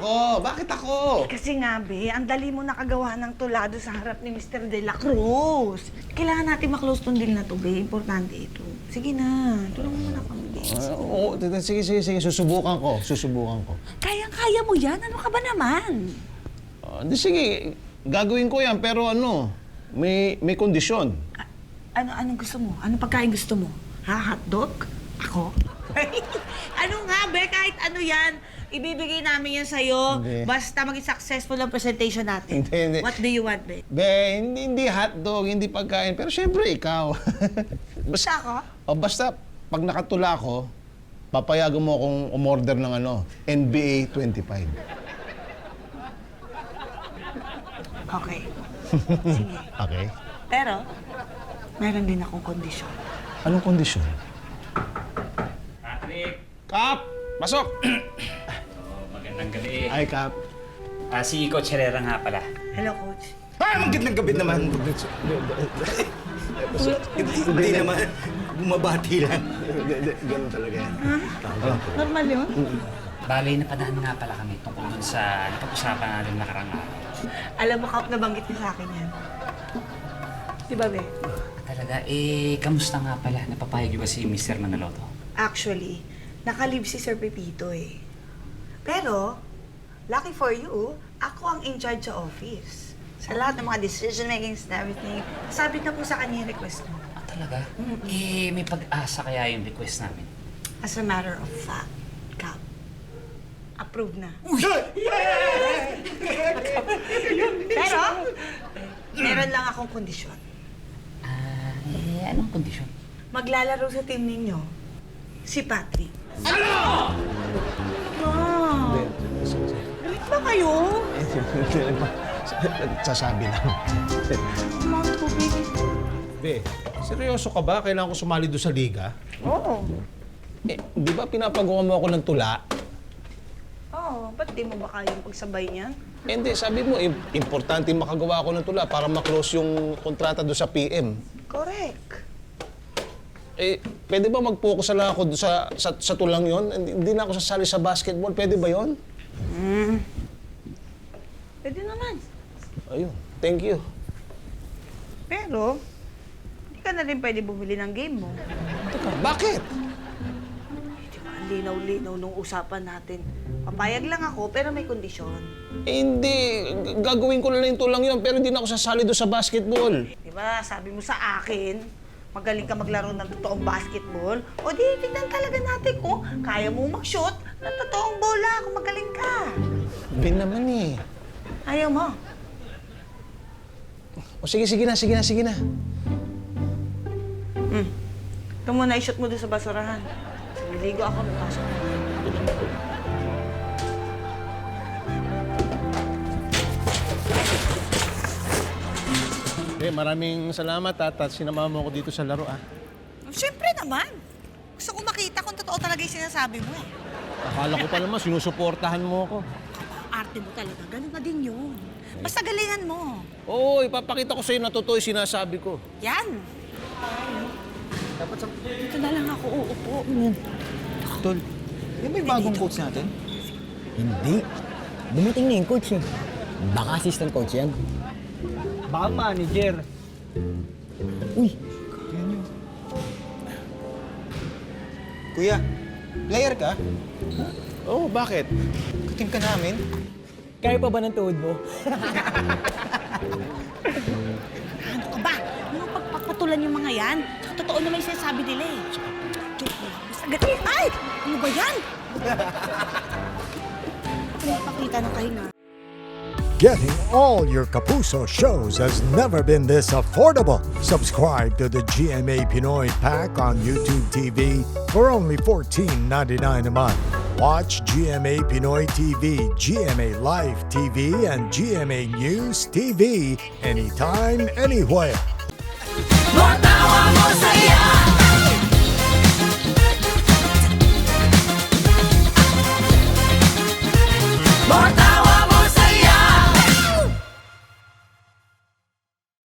ako? Bakit ako? Kasi nga, be, ang dali mo nakagawa ng tulado sa harap ni Mr. De La Cruz. Kailangan natin maklose tong deal na to, be. Importante ito. Sige na, tulungan mo na kami, be. Oo, sige. Susubukan ko. Kayang-kaya mo yan. Ano ka ba naman? Sige, gagawin ko yan. Pero may kondisyon. Anong gusto mo? Anong pagkain gusto mo? Ha? Hotdog? Ako? Ano nga, be? Kahit ano yan, ibibigay namin yan sa'yo. Hindi. Basta maging successful ang presentation natin. Hindi. What do you want, be? Be, hindi hotdog, hindi pagkain. Pero syempre, ikaw. Basta ako? Basta, pag nakatula ko, papayagan mo akong umorder ng NBA 25. Okay. Sige. Okay. Pero, meron din akong kondisyon. Anong kondisyon? Patrick! Kap! Pasok! Magandang gabi. Ay, Kap. Si Coach Herrera nga pala. Hello, Coach. Magandang gabi naman. Hindi naman. Bumabati lang. Ganun talaga yan. Normal yun? Bali, napadaan nga pala kami tungkol dun sa napag-usapan natin nakarang araw. Alam mo, Kap, nabanggit niya sa akin yan. Di ba, be? Talaga, kamusta nga pala? Napapayag ba si Mr. Manaloto? Actually, nakalib si Sir Pepito eh. Pero, lucky for you, ako ang in charge sa office. Sa lahat ng mga decision-making and everything, sabi na po sa kanya yung request mo. Talaga? May pag-asa kaya yung request namin. As a matter of fact, Cap, approve na. Pero, meron lang akong kondisyon. Anong kondisyon? Maglalaro sa team ninyo, si Patrick. Hindi. Galit ba kayo? Sasabi lang. Mga tubig. Be, seryoso ka ba? Kailangan ko sumali doon sa liga? Oo. Di ba pinapagawa mo ako ng tula? Oo, ba't di mo ba kayang pagsabay niyan? Hindi, sabi mo, importante makagawa ako ng tula para maklose yung kontrata doon sa PM. Correct. Pwede ba mag-focus lang ako doon sa tulang yon? Hindi na ako sasali sa basketball. Pwede ba yon? Pwede naman. Ayun, thank you. Pero, hindi ka na rin pwede bumili ng game mo. Teka, bakit? Di ba, ang linaw-linaw nung usapan natin. Papayag lang ako, pero may kondisyon. Hindi, gagawin ko na lang yung tulang yon, pero hindi na ako sasali doon sa basketball. Di ba, sabi mo sa akin, magaling ka maglaro ng totoong basketball. O di, tignan talaga natin kung kaya mo mag-shoot ng totoong bola kung magaling ka. Ben naman eh. Ayaw mo. O sige na. Ito muna, i-shoot mo doon sa basurahan. Niligo ako, napasok na. Maraming salamat at sinama mo ako dito sa laro Siyempre naman. Gusto ko makita kung totoo talaga yung sinasabi mo eh. Akala ko pa naman sinusuportahan mo ako. Arte mo talaga, ganun na din yun. Basta galingan mo. Oo, ipapakita ko sa'yo na totoo yung sinasabi ko. Yan. Dito na lang ako uupo. Tol, yan ba yung bagong coach natin? Hindi. Dumating na yung coach eh. Baka assistant coach yan. Baka manager. Uy, Kuya, player ka? Oo, bakit? Katim ka namin. kaya pa ba ng tuhod mo? Ano ka ba? Yung pagpapatulan yung mga yan. Tsaka totoo naman yung sinasabi nila eh. Joke lang. Basta ganun. Ay! Ano ba yan? Pinapakita ng kahinga. Getting all your Kapuso shows has never been this affordable. Subscribe to the GMA Pinoy Pack on YouTube TV for only $14.99 a month. Watch GMA Pinoy TV, GMA Live TV, and GMA News TV anytime, anywhere. Matawa mo saya. Matawa